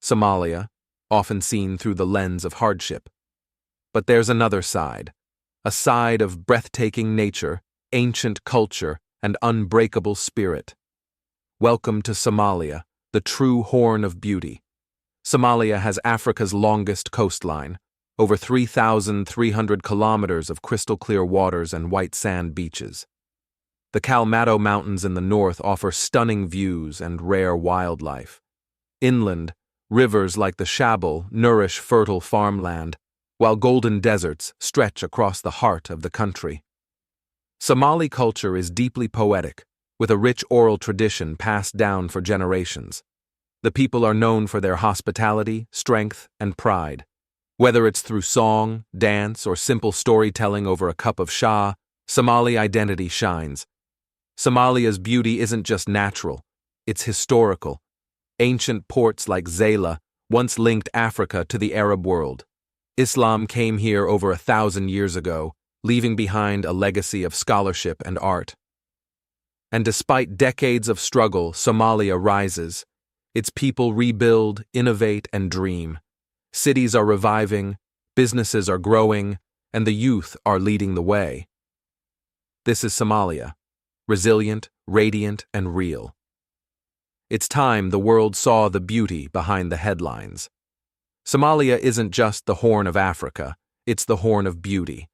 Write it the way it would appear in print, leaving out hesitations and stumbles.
Somalia, often seen through the lens of hardship. But there's another side, a side of breathtaking nature, ancient culture, and unbreakable spirit. Welcome to Somalia, the true horn of beauty. Somalia has Africa's longest coastline, over 3,300 kilometers of crystal-clear waters and white sand beaches. The Kalmado Mountains in the north offer stunning views and rare wildlife. Inland, rivers like the Shabelle nourish fertile farmland, while golden deserts stretch across the heart of the country. Somali culture is deeply poetic, with a rich oral tradition passed down for generations. The people are known for their hospitality, strength, and pride. Whether it's through song, dance, or simple storytelling over a cup of shah, Somali identity shines. Somalia's beauty isn't just natural, it's historical. Ancient ports like Zayla once linked Africa to the Arab world. Islam came here over 1,000 years ago, leaving behind a legacy of scholarship and art. And despite decades of struggle, Somalia rises. Its people rebuild, innovate, and dream. Cities are reviving, businesses are growing, and the youth are leading the way. This is Somalia, resilient, radiant, and real. It's time the world saw the beauty behind the headlines. Somalia isn't just the Horn of Africa, it's the Horn of Beauty.